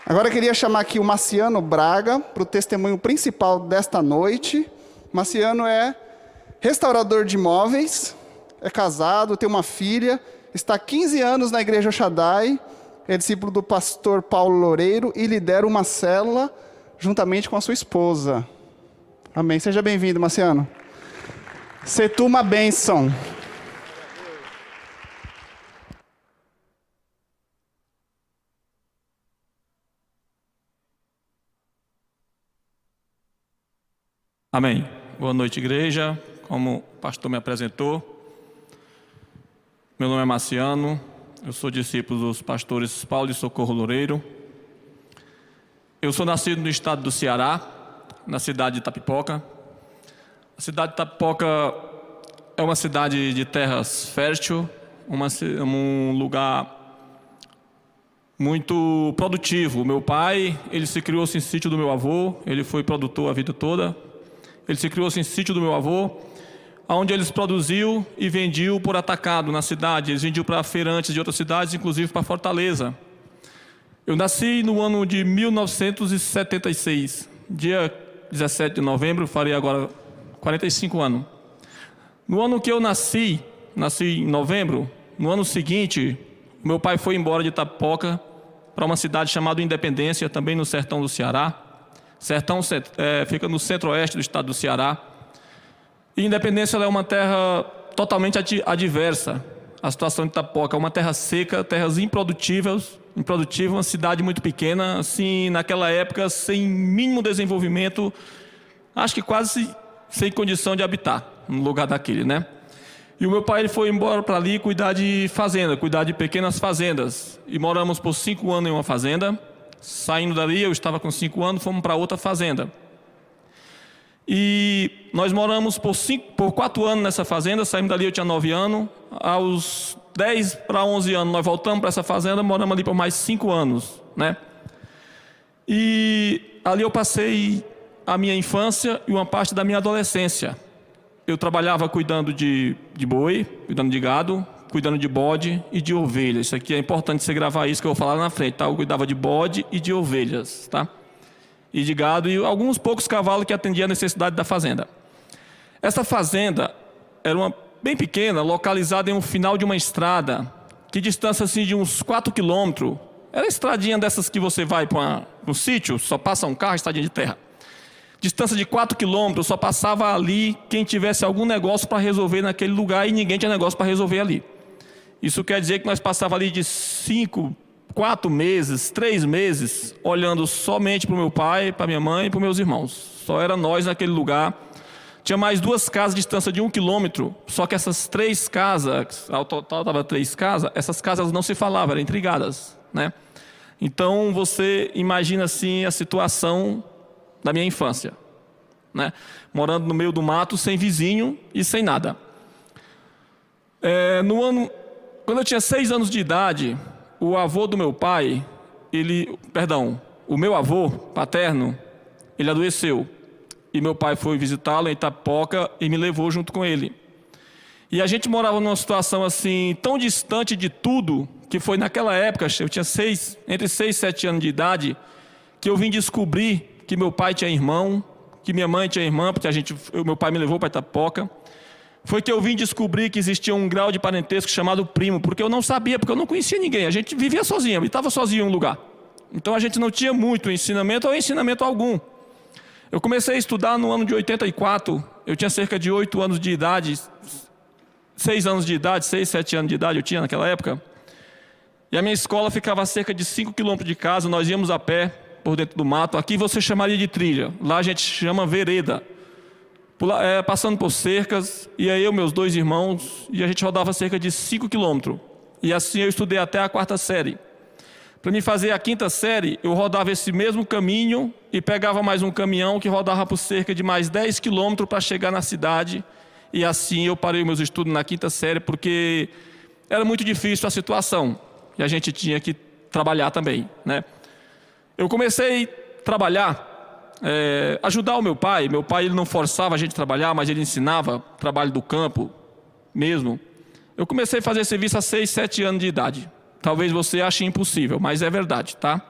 Agora eu queria chamar aqui o Marciano Braga para o testemunho principal desta noite. Marciano é restaurador de imóveis, é casado, tem uma filha, está há 15 anos na Igreja Shaddai, é discípulo do pastor Paulo Loureiro e lidera uma célula juntamente com a sua esposa. Amém. Seja bem-vindo, Marciano. Se tu uma bênção. Amém. Boa noite, igreja. Como o pastor me apresentou, meu nome é Marciano, eu sou discípulo dos pastores Paulo e Socorro Loureiro. Eu sou nascido no estado do Ceará, na cidade de Itapipoca. A cidade de Itapipoca é uma cidade de terras fértil, um lugar muito produtivo. Meu pai, ele se criou-se em sítio do meu avô, ele foi produtor a vida toda. Ele se criou-se em sítio do meu avô, onde eles produziam e vendiam por atacado na cidade. Eles vendiam para feirantes de outras cidades, inclusive para Fortaleza. Eu nasci no ano de 1976, dia 17 de novembro, farei agora 45 anos. No ano que eu nasci em novembro, no ano seguinte, meu pai foi embora de Itapipoca para uma cidade chamada Independência, também no sertão do Ceará. Sertão fica no centro-oeste do estado do Ceará. E Independência é uma terra totalmente adversa. A situação de Itapipoca é uma terra seca, terras improdutíveis, uma cidade muito pequena, assim, naquela época, sem mínimo desenvolvimento, acho que quase sem condição de habitar no lugar daquele, né? E o meu pai ele foi embora para ali cuidar de fazenda, cuidar de pequenas fazendas. E moramos por 5 anos em uma fazenda. Saindo dali, eu estava com 5 anos, fomos para outra fazenda. E nós moramos por 4 anos nessa fazenda, saímos dali, eu tinha 9 anos. Aos 10 para 11 anos, nós voltamos para essa fazenda, moramos ali por mais 5 anos, né? E ali eu passei a minha infância e uma parte da minha adolescência. Eu trabalhava cuidando de boi, cuidando de gado, cuidando de bode e de ovelhas. Isso aqui é importante você gravar isso que eu vou falar lá na frente, tá? Eu cuidava de bode e de ovelhas, tá? E de gado e alguns poucos cavalos que atendiam a necessidade da fazenda. Essa fazenda era uma bem pequena, localizada em um final de uma estrada, que distância assim de uns 4 quilômetros. Era estradinha dessas que você vai para um sítio, só passa um carro, estradinha de terra. Distância de 4 quilômetros, só passava ali quem tivesse algum negócio para resolver naquele lugar e ninguém tinha negócio para resolver ali. Isso quer dizer que nós passávamos ali de 5, 4 meses, 3 meses, olhando somente para o meu pai, para minha mãe e para os meus irmãos. Só era nós naquele lugar. Tinha mais 2 casas de distância de 1 quilômetro, só que essas 3 casas, ao total estava 3 casas, essas casas não se falavam, eram intrigadas, né? Então você imagina assim a situação da minha infância, né? Morando no meio do mato, sem vizinho e sem nada. Quando eu tinha 6 anos de idade, o avô do meu pai, o meu avô paterno, ele adoeceu. E meu pai foi visitá-lo em Itapipoca e me levou junto com ele. E a gente morava numa situação assim, tão distante de tudo, que foi naquela época, eu tinha entre 6 e 7 anos de idade, que eu vim descobrir que meu pai tinha irmão, que minha mãe tinha irmã, porque meu pai me levou para Itapipoca. Foi que eu vim descobrir que existia um grau de parentesco chamado primo, porque eu não sabia, porque eu não conhecia ninguém. A gente vivia sozinho, habitava sozinho em um lugar. Então a gente não tinha muito ensinamento ou ensinamento algum. Eu comecei a estudar no ano de 84, eu tinha cerca de 8 anos de idade, 6 anos de idade, 6, 7 anos de idade eu tinha naquela época. E a minha escola ficava a cerca de 5 quilômetros de casa, nós íamos a pé por dentro do mato. Aqui você chamaria de trilha, lá a gente chama vereda. Passando por cercas, e aí eu, meus 2 irmãos, e a gente rodava cerca de 5 quilômetros. E assim eu estudei até a 4ª série. Para me fazer a 5ª série, eu rodava esse mesmo caminho e pegava mais um caminhão que rodava por cerca de mais 10 quilômetros para chegar na cidade. E assim eu parei meus estudos na 5ª série, porque era muito difícil a situação. E a gente tinha que trabalhar também, né? Eu comecei a trabalhar, ajudar o meu pai. Meu pai ele não forçava a gente a trabalhar, mas ele ensinava trabalho do campo mesmo. Eu comecei a fazer serviço a 6, 7 anos de idade. Talvez você ache impossível, mas é verdade, tá?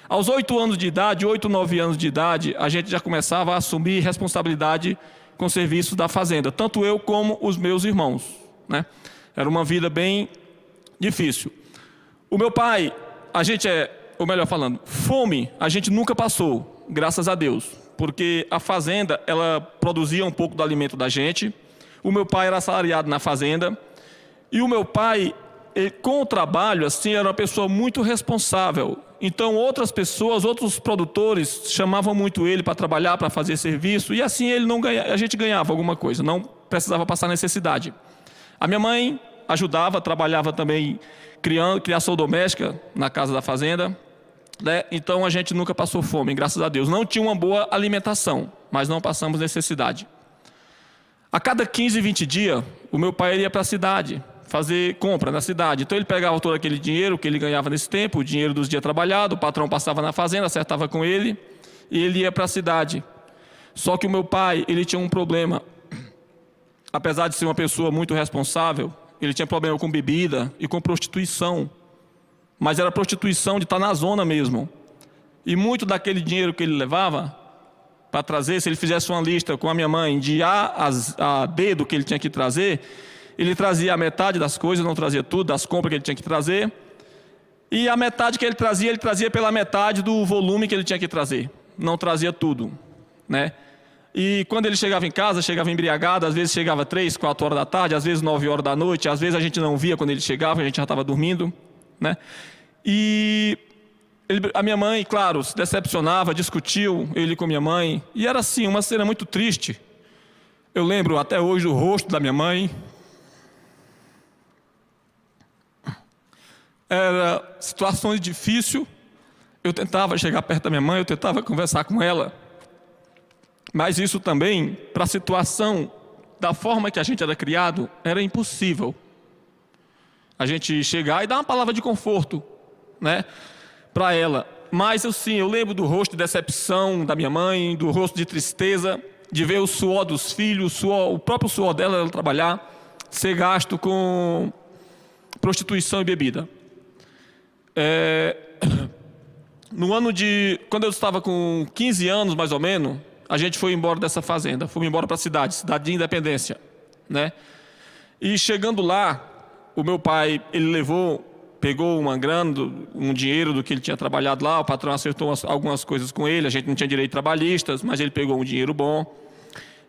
Aos 8 anos de idade, 8, 9 anos de idade, a gente já começava a assumir responsabilidade com serviços da fazenda, tanto eu como os meus irmãos, né? Era uma vida bem difícil. O meu pai, ou melhor falando, fome a gente nunca passou, graças a Deus, porque a fazenda, ela produzia um pouco do alimento da gente. O meu pai era assalariado na fazenda, e o meu pai, com o trabalho, assim, era uma pessoa muito responsável. Então, outras pessoas, outros produtores, chamavam muito ele para trabalhar, para fazer serviço, e assim a gente ganhava alguma coisa, não precisava passar necessidade. A minha mãe ajudava, trabalhava também criação doméstica na casa da fazenda, né? Então, a gente nunca passou fome, graças a Deus. Não tinha uma boa alimentação, mas não passamos necessidade. A cada 15, 20 dias, o meu pai ia para a cidade, fazer compra na cidade. Então ele pegava todo aquele dinheiro que ele ganhava nesse tempo, o dinheiro dos dias trabalhados, o patrão passava na fazenda, acertava com ele, e ele ia para a cidade. Só que o meu pai, ele tinha um problema. Apesar de ser uma pessoa muito responsável, ele tinha problema com bebida e com prostituição. Mas era prostituição de estar na zona mesmo. E muito daquele dinheiro que ele levava para trazer, se ele fizesse uma lista com a minha mãe de A D do que ele tinha que trazer, ele trazia a metade das coisas, não trazia tudo, das compras que ele tinha que trazer. E a metade que ele trazia pela metade do volume que ele tinha que trazer. Não trazia tudo, né? E quando ele chegava em casa, chegava embriagado, às vezes chegava 3, 4 horas da tarde, às vezes 9 horas da noite, às vezes a gente não via quando ele chegava, a gente já estava dormindo, né? E a minha mãe, claro, se decepcionava, discutiu ele com minha mãe, e era assim, uma cena muito triste. Eu lembro até hoje do rosto da minha mãe. Era situações difíceis, eu tentava chegar perto da minha mãe, eu tentava conversar com ela, mas isso também, para a situação, da forma que a gente era criado, era impossível. A gente chegar e dar uma palavra de conforto, né, para ela. Mas assim, eu lembro do rosto de decepção da minha mãe, do rosto de tristeza, de ver o suor dos filhos, o próprio suor dela, ela trabalhar, ser gasto com prostituição e bebida. Quando eu estava com 15 anos, mais ou menos, a gente foi embora dessa fazenda, fomos embora para a cidade de Independência, né? E chegando lá, o meu pai, ele pegou uma grana, um dinheiro do que ele tinha trabalhado lá, o patrão acertou algumas coisas com ele, a gente não tinha direito trabalhistas, mas ele pegou um dinheiro bom.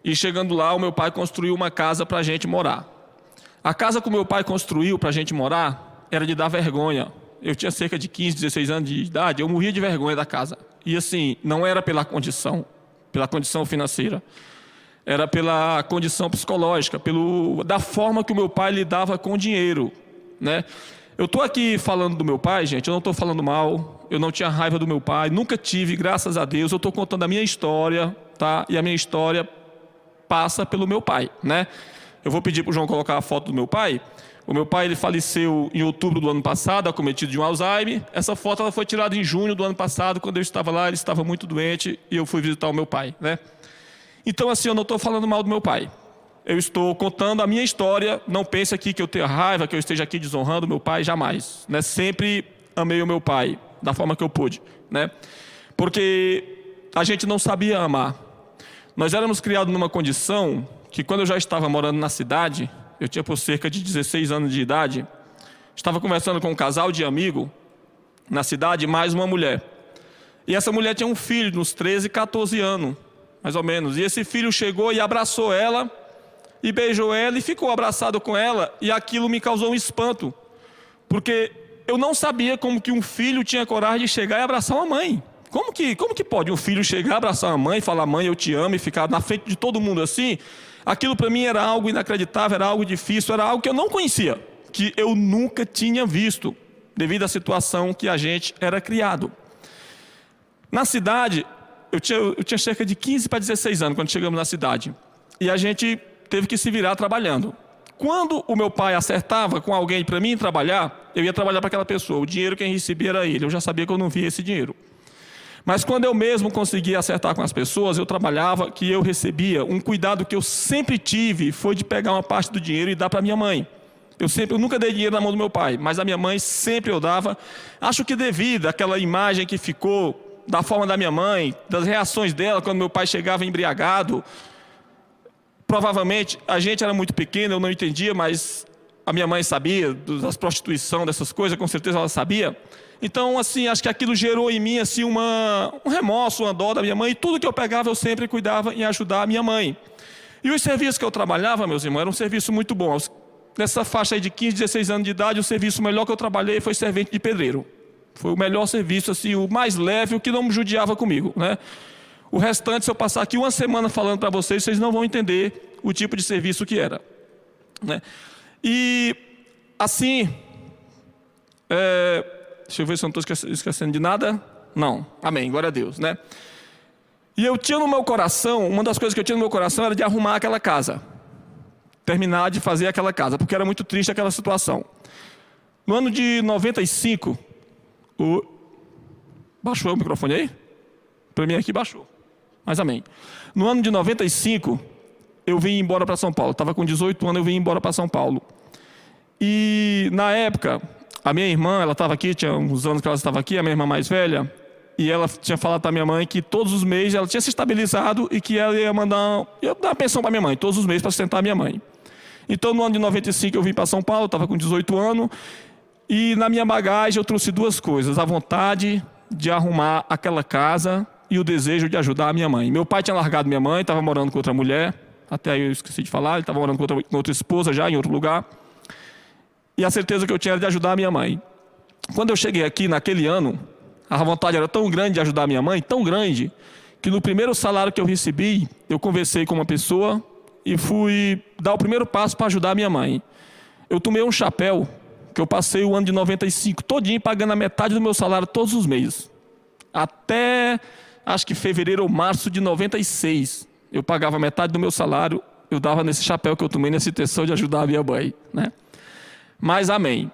E chegando lá, o meu pai construiu uma casa para a gente morar. A casa que o meu pai construiu para a gente morar era de dar vergonha. Eu tinha cerca de 15, 16 anos de idade, eu morria de vergonha da casa. E assim, não era pela condição financeira, era pela condição psicológica, da forma que o meu pai lidava com o dinheiro, né? Eu estou aqui falando do meu pai, gente, eu não estou falando mal, eu não tinha raiva do meu pai, nunca tive, graças a Deus, eu estou contando a minha história, tá? E a minha história passa pelo meu pai, né? Eu vou pedir para o João colocar a foto do meu pai. O meu pai, ele faleceu em outubro do ano passado, acometido de um Alzheimer. Essa foto ela foi tirada em junho do ano passado, quando eu estava lá, ele estava muito doente e eu fui visitar o meu pai, né? Então, assim, eu não estou falando mal do meu pai. Eu estou contando a minha história. Não pense aqui que eu tenho raiva, que eu esteja aqui desonrando o meu pai, jamais, né? Sempre amei o meu pai, da forma que eu pude, né? Porque a gente não sabia amar. Nós éramos criados numa condição que, quando eu já estava morando na cidade, eu tinha por cerca de 16 anos de idade, estava conversando com um casal de amigo na cidade, mais uma mulher. E essa mulher tinha um filho, uns 13, 14 anos, mais ou menos. E esse filho chegou e abraçou ela, e beijou ela, e ficou abraçado com ela, e aquilo me causou um espanto. Porque eu não sabia como que um filho tinha coragem de chegar e abraçar uma mãe. Como que pode um filho chegar, abraçar uma mãe, falar, mãe, eu te amo, e ficar na frente de todo mundo assim? Aquilo para mim era algo inacreditável, era algo difícil, era algo que eu não conhecia, que eu nunca tinha visto, devido à situação que a gente era criado. Na cidade, eu tinha cerca de 15 para 16 anos quando chegamos na cidade. E a gente teve que se virar trabalhando. Quando o meu pai acertava com alguém para mim trabalhar, eu ia trabalhar para aquela pessoa. O dinheiro quem recebia era ele, eu já sabia que eu não via esse dinheiro. Mas quando eu mesmo conseguia acertar com as pessoas, eu trabalhava, que eu recebia, um cuidado que eu sempre tive foi de pegar uma parte do dinheiro e dar para minha mãe. Eu nunca dei dinheiro na mão do meu pai, mas a minha mãe sempre eu dava. Acho que devido àquela imagem que ficou da forma da minha mãe, das reações dela quando meu pai chegava embriagado. Provavelmente, a gente era muito pequeno, eu não entendia, mas a minha mãe sabia, das prostituição, dessas coisas, com certeza ela sabia. Então, assim, acho que aquilo gerou em mim, assim, um remorso, uma dó da minha mãe, e tudo que eu pegava eu sempre cuidava em ajudar a minha mãe. E os serviços que eu trabalhava, meus irmãos, era um serviço muito bom. Nessa faixa aí de 15, 16 anos de idade, o serviço melhor que eu trabalhei foi servente de pedreiro. Foi o melhor serviço, assim, o mais leve, o que não me judiava comigo, né? O restante, se eu passar aqui uma semana falando para vocês, vocês não vão entender o tipo de serviço que era, né? E, assim, deixa eu ver se eu não estou esquecendo de nada. Não, amém, glória a Deus, né? E eu tinha no meu coração, uma das coisas que eu tinha no meu coração era de arrumar aquela casa. Terminar de fazer aquela casa, porque era muito triste aquela situação. No ano de 95, baixou o microfone aí? Para mim aqui baixou, mas amém. No ano de 95, eu vim embora para São Paulo. Estava com 18 anos, eu vim embora para São Paulo. E na época, a minha irmã, ela estava aqui, tinha uns anos que ela estava aqui, a minha irmã mais velha, e ela tinha falado para minha mãe que todos os meses ela tinha se estabilizado e que ela ia dar uma pensão para minha mãe, todos os meses para sustentar a minha mãe. Então, no ano de 95, eu vim para São Paulo, estava com 18 anos, e na minha bagagem eu trouxe duas coisas: a vontade de arrumar aquela casa e o desejo de ajudar a minha mãe. Meu pai tinha largado minha mãe, estava morando com outra mulher, até aí eu esqueci de falar, ele estava morando com outra esposa já, em outro lugar, e a certeza que eu tinha era de ajudar a minha mãe. Quando eu cheguei aqui, naquele ano, a vontade era tão grande de ajudar a minha mãe, tão grande, que no primeiro salário que eu recebi, eu conversei com uma pessoa e fui dar o primeiro passo para ajudar a minha mãe. Eu tomei um chapéu, que eu passei o ano de 95 todinho pagando a metade do meu salário todos os meses. Até, acho que fevereiro ou março de 96, eu pagava metade do meu salário, eu dava nesse chapéu que eu tomei, nessa intenção de ajudar a minha mãe, né? Mas amém.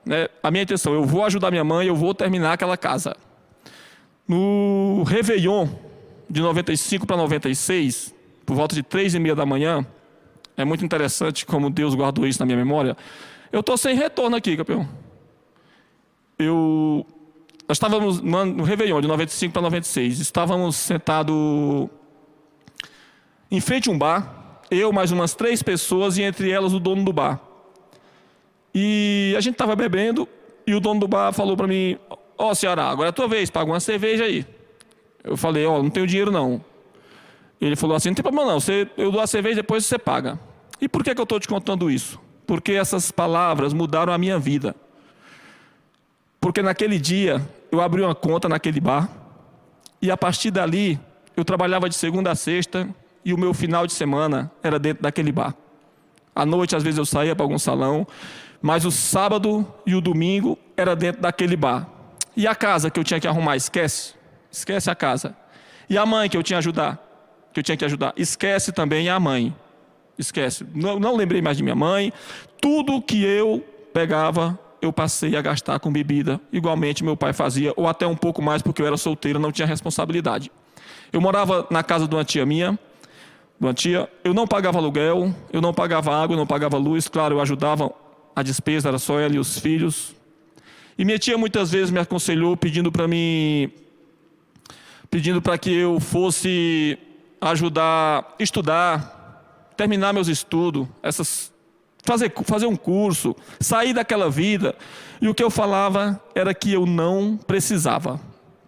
Né? A minha intenção, eu vou ajudar minha mãe, eu vou terminar aquela casa. No Réveillon de 95 para 96, por volta de 3h30 da manhã, é muito interessante como Deus guardou isso na minha memória. Eu estou sem retorno aqui, campeão. Nós estávamos no Réveillon de 95 para 96, estávamos sentados em frente a um bar, eu mais umas 3 pessoas e entre elas o dono do bar. E a gente estava bebendo e o dono do bar falou para mim: ó, Ceará, agora é a tua vez, paga uma cerveja aí. Eu falei: ó, não tenho dinheiro não. Ele falou assim: não tem problema não, eu dou a cerveja, depois você paga. E por que eu estou te contando isso? Porque essas palavras mudaram a minha vida. Porque naquele dia eu abri uma conta naquele bar e a partir dali eu trabalhava de segunda a sexta e o meu final de semana era dentro daquele bar. À noite às vezes eu saía para algum salão, mas o sábado e o domingo era dentro daquele bar. E a casa que eu tinha que arrumar, esquece a casa. E a mãe que eu tinha que ajudar, esquece também a mãe. Esquece, não lembrei mais de minha mãe. Tudo que eu pegava, eu passei a gastar com bebida. Igualmente meu pai fazia, ou até um pouco mais, porque eu era solteiro, não tinha responsabilidade. Eu morava na casa de uma tia minha, eu não pagava aluguel, eu não pagava água, eu não pagava luz. Claro, eu ajudava a despesa, era só ela e os filhos. E minha tia muitas vezes me aconselhou, pedindo para que eu fosse ajudar, estudar, terminar meus estudos, fazer um curso, sair daquela vida. E o que eu falava era que eu não precisava,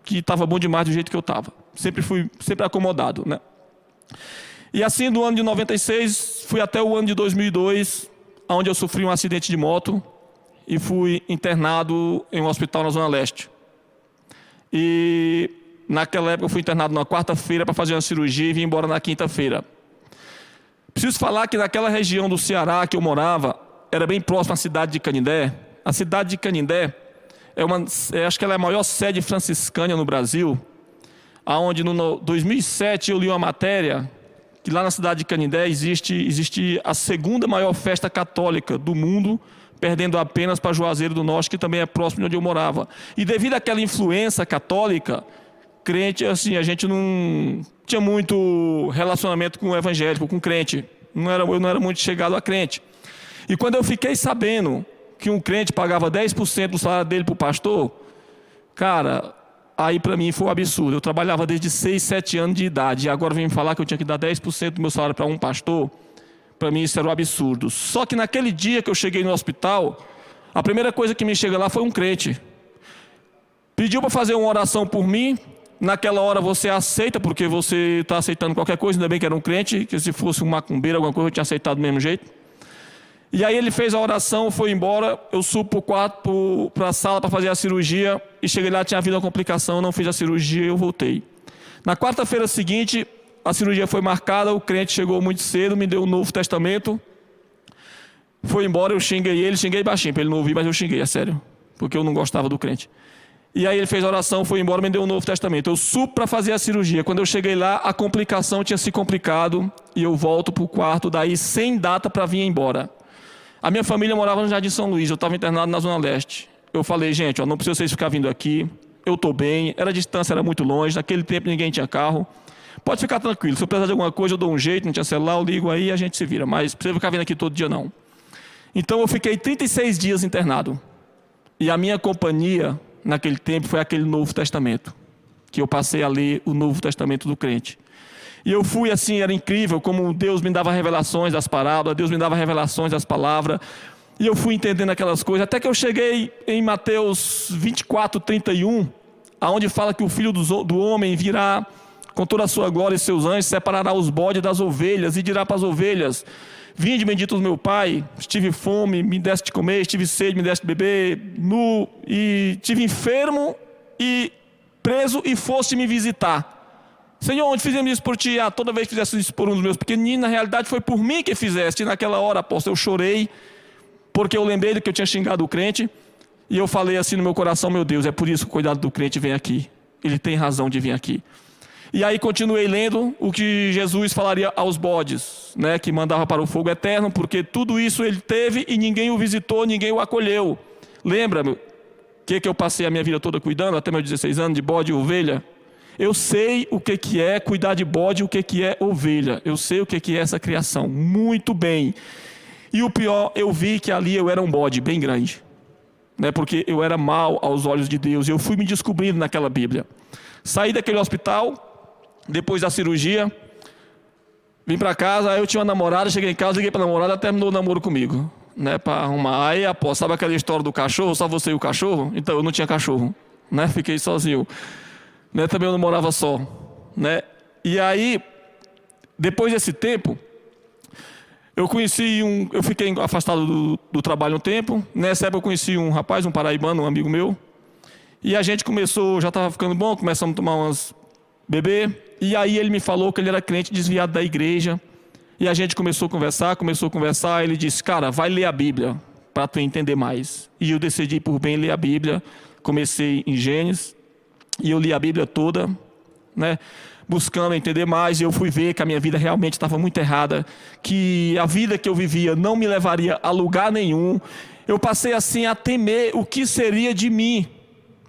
que estava bom demais do jeito que eu estava. Sempre acomodado, né? E assim, do ano de 96, fui até o ano de 2002, onde eu sofri um acidente de moto e fui internado em um hospital na Zona Leste. E naquela época eu fui internado na quarta-feira para fazer uma cirurgia e vim embora na quinta-feira. Preciso falar que naquela região do Ceará que eu morava, era bem próximo à cidade de Canindé. A cidade de Canindé acho que ela é a maior sede franciscana no Brasil, onde no 2007 eu li uma matéria que lá na cidade de Canindé existe a segunda maior festa católica do mundo, perdendo apenas para Juazeiro do Norte, que também é próximo de onde eu morava. E devido àquela influência católica, crente, assim, a gente não tinha muito relacionamento com o evangélico, com crente. Eu não era muito chegado a crente. E quando eu fiquei sabendo que um crente pagava 10% do salário dele para o pastor, cara, aí para mim foi um absurdo. Eu trabalhava desde 6, 7 anos de idade, e agora vem me falar que eu tinha que dar 10% do meu salário para um pastor. Para mim isso era um absurdo. Só que naquele dia que eu cheguei no hospital, a primeira coisa que me chega lá foi um crente. Pediu para fazer uma oração por mim. Naquela hora você aceita, porque você está aceitando qualquer coisa, ainda bem que era um crente, que se fosse um macumbeiro, alguma coisa, eu tinha aceitado do mesmo jeito. E aí ele fez a oração, foi embora, eu subo para o quarto, para a sala para fazer a cirurgia, e cheguei lá, tinha havido uma complicação, não fiz a cirurgia e eu voltei. Na quarta-feira seguinte, a cirurgia foi marcada, o crente chegou muito cedo, me deu o Novo Testamento, foi embora, eu xinguei ele, xinguei baixinho, para ele não ouvir, mas eu xinguei, é sério, porque eu não gostava do crente. E aí ele fez a oração, foi embora, me deu o Novo Testamento. Eu subo para fazer a cirurgia. Quando eu cheguei lá, a complicação tinha se complicado e eu volto para o quarto, daí sem data para vir embora. A minha família morava no Jardim São Luís, eu estava internado na Zona Leste. Eu falei, gente, ó, não precisa vocês ficarem vindo aqui, eu estou bem, a distância era muito longe, naquele tempo ninguém tinha carro. Pode ficar tranquilo, se eu precisar de alguma coisa eu dou um jeito, não tinha celular, eu ligo aí e a gente se vira. Mas precisa ficar vindo aqui todo dia não. Então eu fiquei 36 dias internado. E a minha companhia naquele tempo foi aquele Novo Testamento, que eu passei a ler o Novo Testamento do crente. E eu fui assim, era incrível como Deus me dava revelações das parábolas, Deus me dava revelações das palavras, e eu fui entendendo aquelas coisas, até que eu cheguei em Mateus 24, 31, aonde fala que o Filho do Homem virá com toda a sua glória e seus anjos, separará os bodes das ovelhas, e dirá para as ovelhas, vinde bendito meu Pai, estive fome, me deste de comer, estive sede, me deste de beber, nu, e estive enfermo e preso e foste me visitar. Senhor, onde fizemos isso por ti? Toda vez que fizesse isso por um dos meus pequeninos, na realidade foi por mim que fizeste. E naquela hora, apóstolo, eu chorei, porque eu lembrei do que eu tinha xingado o crente, e eu falei assim no meu coração, meu Deus, é por isso que o cuidado do crente vem aqui. Ele tem razão de vir aqui. E aí continuei lendo o que Jesus falaria aos bodes, né, que mandava para o fogo eterno, porque tudo isso ele teve e ninguém o visitou, ninguém o acolheu. Lembra, o que eu passei a minha vida toda cuidando, até meus 16 anos, de bode e ovelha? Eu sei o que é cuidar de bode e o que é ovelha. Eu sei o que é essa criação, muito bem. E o pior, eu vi que ali eu era um bode bem grande, né, porque eu era mau aos olhos de Deus, e eu fui me descobrindo naquela Bíblia. Saí daquele hospital, depois da cirurgia, vim para casa, aí eu tinha uma namorada, cheguei em casa, liguei para a namorada, ela terminou o namoro comigo, né, para arrumar. Aí, após, sabe aquela história do cachorro, só você e o cachorro? Então, eu não tinha cachorro, né, fiquei sozinho, né, também eu não morava só, né, e aí, depois desse tempo, eu fiquei afastado do trabalho um tempo. Nessa época eu conheci um rapaz, um paraibano, um amigo meu, e a gente começou, já estava ficando bom, começamos a tomar umas bebê, e aí ele me falou que ele era crente desviado da igreja, e a gente começou a conversar, ele disse, cara, vai ler a Bíblia, para tu entender mais. E eu decidi por bem ler a Bíblia, comecei em Gênesis, e eu li a Bíblia toda, né, buscando entender mais, e eu fui ver que a minha vida realmente estava muito errada, que a vida que eu vivia não me levaria a lugar nenhum. Eu passei assim a temer o que seria de mim.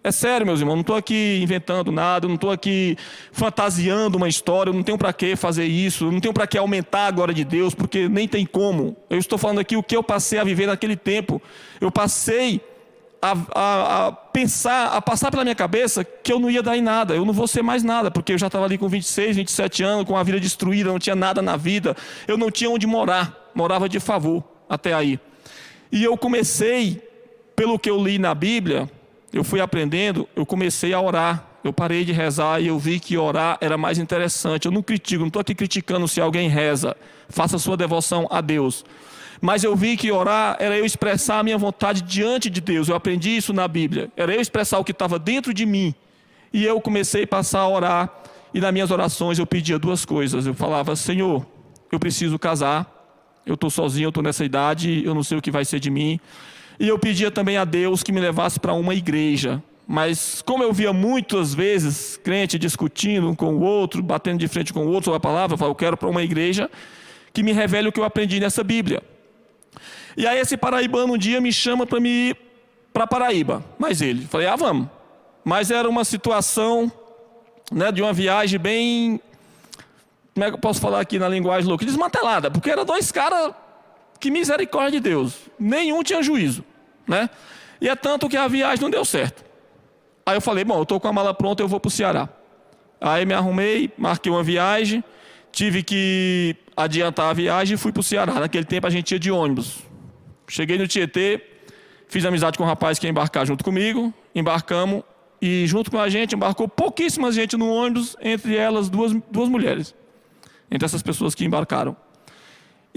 É sério, meus irmãos, não estou aqui inventando nada, não estou aqui fantasiando uma história, eu não tenho para que fazer isso, eu não tenho para que aumentar a glória de Deus, porque nem tem como. Eu estou falando aqui o que eu passei a viver naquele tempo. Eu passei a passar pela minha cabeça que eu não ia dar em nada, eu não vou ser mais nada, porque eu já estava ali com 26, 27 anos, com a vida destruída, não tinha nada na vida, eu não tinha onde morar, morava de favor até aí. E eu comecei, pelo que eu li na Bíblia, eu fui aprendendo, eu comecei a orar, eu parei de rezar e eu vi que orar era mais interessante. Eu não critico, não estou aqui criticando se alguém reza, faça sua devoção a Deus. Mas eu vi que orar era eu expressar a minha vontade diante de Deus. Eu aprendi isso na Bíblia. Era eu expressar o que estava dentro de mim. E eu comecei a passar a orar. E nas minhas orações eu pedia duas coisas. Eu falava, Senhor, eu preciso casar. Eu estou sozinho, eu estou nessa idade, eu não sei o que vai ser de mim. E eu pedia também a Deus que me levasse para uma igreja. Mas como eu via muitas vezes crente discutindo um com o outro, batendo de frente com o outro sobre a palavra, eu falava, eu quero para uma igreja que me revele o que eu aprendi nessa Bíblia. E aí esse paraibano um dia me chama para me ir para Paraíba. Mas ele, falei, vamos. Mas era uma situação, né, de uma viagem bem, como é que eu posso falar aqui na linguagem louca? Desmantelada, porque eram dois caras que misericórdia de Deus, nenhum tinha juízo, né? E é tanto que a viagem não deu certo. Aí eu falei, bom, eu estou com a mala pronta, eu vou para o Ceará. Aí me arrumei, marquei uma viagem, tive que adiantar a viagem e fui para o Ceará. Naquele tempo a gente ia de ônibus. Cheguei no Tietê, fiz amizade com um rapaz que ia embarcar junto comigo, embarcamos e junto com a gente embarcou pouquíssima gente no ônibus, entre elas duas mulheres, entre essas pessoas que embarcaram.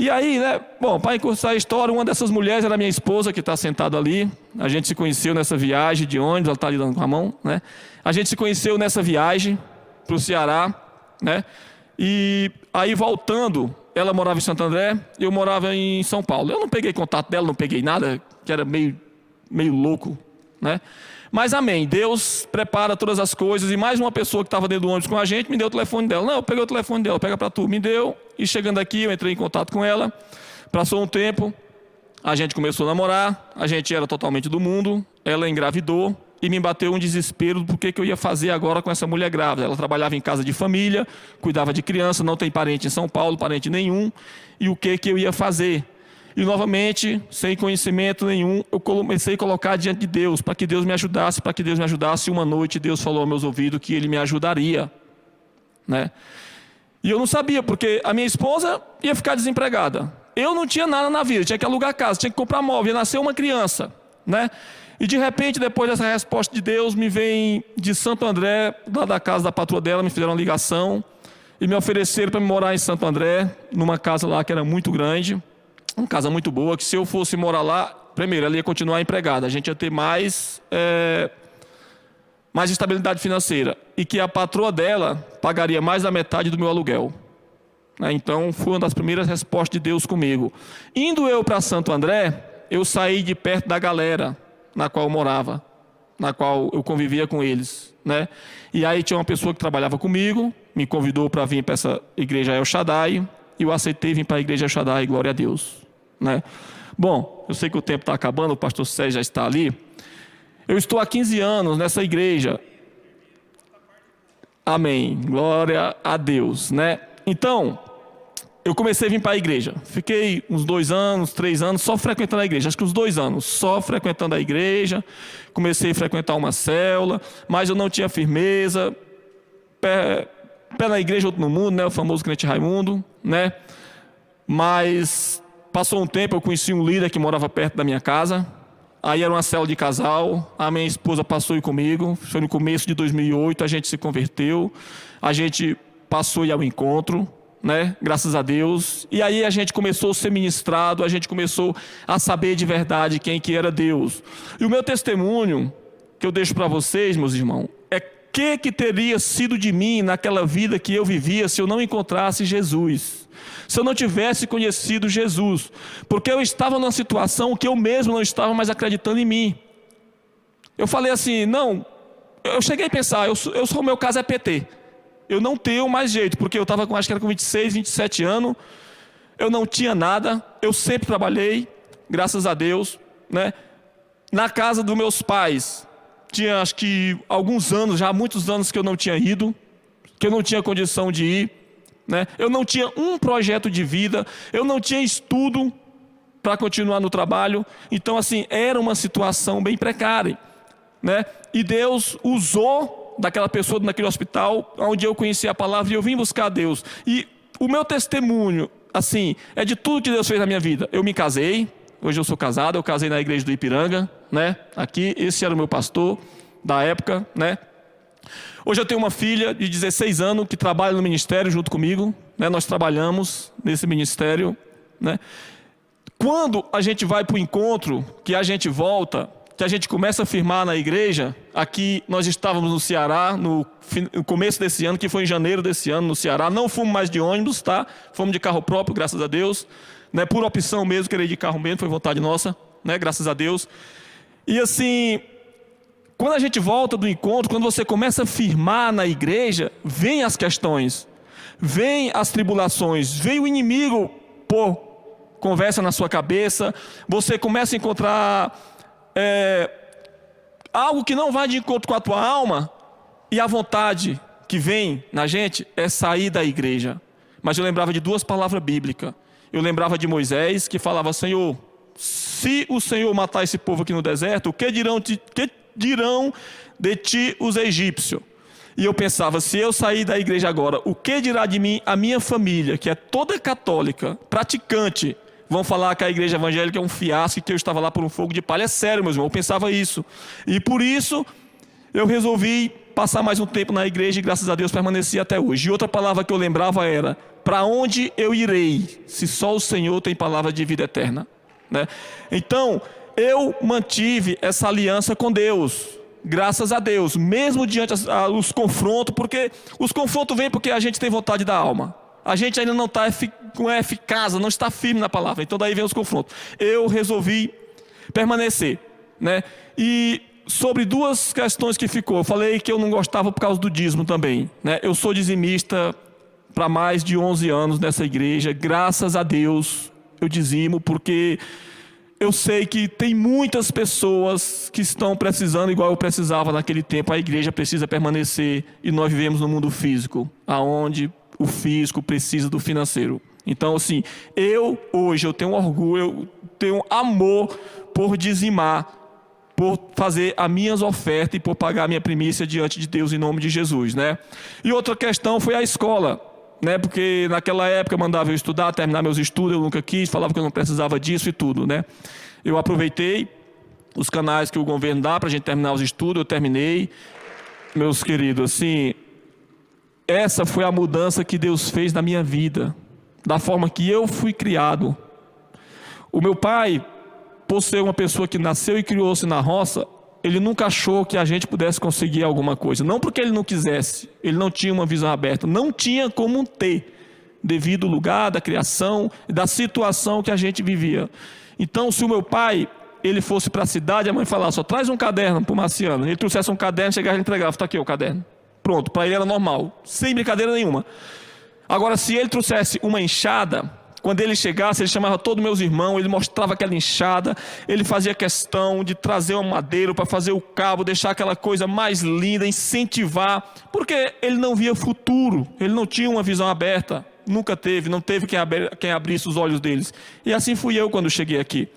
E aí, né, bom, para encurtar a história, uma dessas mulheres era minha esposa, que está sentada ali. A gente se conheceu nessa viagem de ônibus, ela está ali dando com a mão, né? A gente se conheceu nessa viagem para o Ceará, né? E aí voltando, ela morava em Santo André, eu morava em São Paulo. Eu não peguei contato dela, não peguei nada, que era meio louco, né? Mas amém, Deus prepara todas as coisas. E mais uma pessoa que estava dentro do ônibus com a gente me deu o telefone dela. Não, eu peguei o telefone dela, pega para tu, me deu. E chegando aqui eu entrei em contato com ela. Passou um tempo, a gente começou a namorar. A gente era totalmente do mundo. Ela engravidou e me bateu um desespero do que eu ia fazer agora com essa mulher grávida. Ela trabalhava em casa de família, cuidava de criança, não tem parente em São Paulo, parente nenhum. E o que eu ia fazer? E novamente, sem conhecimento nenhum, eu comecei a colocar diante de Deus, para que Deus me ajudasse, para que Deus me ajudasse. Uma noite Deus falou aos meus ouvidos que Ele me ajudaria, né? E eu não sabia, porque a minha esposa ia ficar desempregada. Eu não tinha nada na vida, tinha que alugar casa, tinha que comprar móvel, ia nascer uma criança, né? E de repente, depois dessa resposta de Deus, me vem de Santo André, lá da casa da patroa dela, me fizeram uma ligação e me ofereceram para morar em Santo André, numa casa lá que era muito grande. Uma casa muito boa, que se eu fosse morar lá, primeiro, ela ia continuar empregada, a gente ia ter mais estabilidade financeira, e que a patroa dela pagaria mais da metade do meu aluguel. Então, foi uma das primeiras respostas de Deus comigo. Indo eu para Santo André, eu saí de perto da galera na qual eu morava, na qual eu convivia com eles, né? E aí tinha uma pessoa que trabalhava comigo, me convidou para vir para essa igreja El Shaddai, e eu aceitei vir para a igreja El Shaddai, glória a Deus, né? Bom, eu sei que o tempo está acabando, o pastor Sérgio já está ali. Eu estou há 15 anos nessa igreja. Amém, glória a Deus, né? Então, eu comecei a vir para a igreja. Fiquei uns 2 anos, 3 anos só frequentando a igreja. Acho que uns 2 anos só frequentando a igreja. Comecei a frequentar uma célula, mas eu não tinha firmeza. Pé na igreja, outro no mundo, né? O famoso crente Raimundo, né? Mas passou um tempo, eu conheci um líder que morava perto da minha casa. Aí era uma célula de casal. A minha esposa passou aí comigo. Foi no começo de 2008, a gente se converteu. A gente passou aí ao encontro, né? Graças a Deus. E aí a gente começou a ser ministrado, a gente começou a saber de verdade quem que era Deus. E o meu testemunho, que eu deixo para vocês, meus irmãos, é que teria sido de mim naquela vida que eu vivia se eu não encontrasse Jesus, se eu não tivesse conhecido Jesus, porque eu estava numa situação que eu mesmo não estava mais acreditando em mim. Eu falei assim, não, eu cheguei a pensar, o meu caso é PT, eu não tenho mais jeito, porque eu estava com, acho que era com 26, 27 anos, eu não tinha nada, eu sempre trabalhei, graças a Deus, né? Na casa dos meus pais, tinha acho que alguns anos, já muitos anos que eu não tinha ido, que eu não tinha condição de ir, né? Eu não tinha um projeto de vida, eu não tinha estudo para continuar no trabalho. Então assim, era uma situação bem precária, né? E Deus usou daquela pessoa naquele hospital, onde eu conheci a palavra e eu vim buscar Deus. E o meu testemunho, assim, é de tudo que Deus fez na minha vida. Eu me casei. Hoje eu sou casado, eu casei na igreja do Ipiranga, né? Aqui, esse era o meu pastor da época, né? Hoje eu tenho uma filha de 16 anos que trabalha no ministério junto comigo, né? Nós trabalhamos nesse ministério, né? Quando a gente vai para o encontro, que a gente volta, que a gente começa a firmar na igreja, aqui nós estávamos no Ceará, no começo desse ano, que foi em janeiro desse ano, no Ceará. Não fomos mais de ônibus, tá? Fomos de carro próprio, graças a Deus. Né, por opção mesmo, querer ir de carro mesmo, foi vontade nossa, né, graças a Deus. E assim, quando a gente volta do encontro, quando você começa a firmar na igreja, vem as questões, vem as tribulações, vem o inimigo pôr conversa na sua cabeça, você começa a encontrar algo que não vai de encontro com a tua alma, e a vontade que vem na gente é sair da igreja. Mas eu lembrava de 2 palavras bíblicas, Eu lembrava de Moisés, que falava: Senhor, se o Senhor matar esse povo aqui no deserto, que dirão de ti os egípcios? E eu pensava: se eu sair da igreja agora, o que dirá de mim a minha família, que é toda católica, praticante? Vão falar que a igreja evangélica é um fiasco e que eu estava lá por um fogo de palha. É sério, meus irmãos, eu pensava isso. E por isso eu resolvi passar mais um tempo na igreja e, graças a Deus, permaneci até hoje. E outra palavra que eu lembrava era: para onde eu irei, se só o Senhor tem palavra de vida eterna? Né? Então, eu mantive essa aliança com Deus, graças a Deus, mesmo diante dos confrontos, porque os confrontos vêm porque a gente tem vontade da alma. A gente ainda não é eficaz, não está firme na palavra. Então daí vem os confrontos. Eu resolvi permanecer, né? E sobre duas questões que ficou, eu falei que eu não gostava por causa do dízimo também, né? Eu sou dizimista para mais de 11 anos nessa igreja. Graças a Deus eu dizimo, porque eu sei que tem muitas pessoas que estão precisando, igual eu precisava naquele tempo. A igreja precisa permanecer e nós vivemos no mundo físico, aonde o físico precisa do financeiro. Então, assim, hoje eu tenho orgulho, eu tenho amor por dizimar, por fazer as minhas ofertas e por pagar a minha primícia diante de Deus em nome de Jesus, né? E outra questão foi a escola, né? Porque naquela época mandava eu estudar, terminar meus estudos, eu nunca quis, falava que eu não precisava disso e tudo, né? Eu aproveitei os canais que o governo dá para a gente terminar os estudos, eu terminei. Meus queridos, assim, essa foi a mudança que Deus fez na minha vida, da forma que eu fui criado. O meu pai, por ser uma pessoa que nasceu e criou-se na roça, ele nunca achou que a gente pudesse conseguir alguma coisa. Não porque ele não quisesse, ele não tinha uma visão aberta, não tinha como ter, devido ao lugar da criação, da situação que a gente vivia. Então, se o meu pai, ele fosse para a cidade, a mãe falasse: só traz um caderno para o Marciano. Ele trouxesse um caderno, chegava e entregava: está aqui o caderno. Pronto, para ele era normal, sem brincadeira nenhuma. Agora, se ele trouxesse uma enxada, quando ele chegasse, ele chamava todos meus irmãos, ele mostrava aquela enxada, ele fazia questão de trazer uma madeira para fazer o cabo, deixar aquela coisa mais linda, incentivar, porque ele não via futuro, ele não tinha uma visão aberta, nunca teve, não teve quem abrisse os olhos deles. E assim fui eu quando cheguei aqui.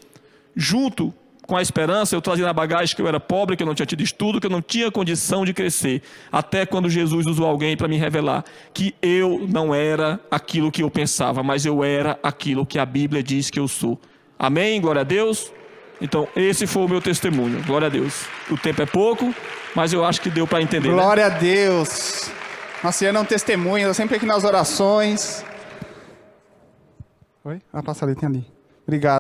Junto com a esperança, eu trazia na bagagem que eu era pobre, que eu não tinha tido estudo, que eu não tinha condição de crescer. Até quando Jesus usou alguém para me revelar que eu não era aquilo que eu pensava, mas eu era aquilo que a Bíblia diz que eu sou. Amém? Glória a Deus. Então, esse foi o meu testemunho. Glória a Deus. O tempo é pouco, mas eu acho que deu para entender. Glória, né? a Deus. Marciano é um testemunho, eu sempre aqui nas orações. Oi? Ah, passa ali, tem ali. Obrigado.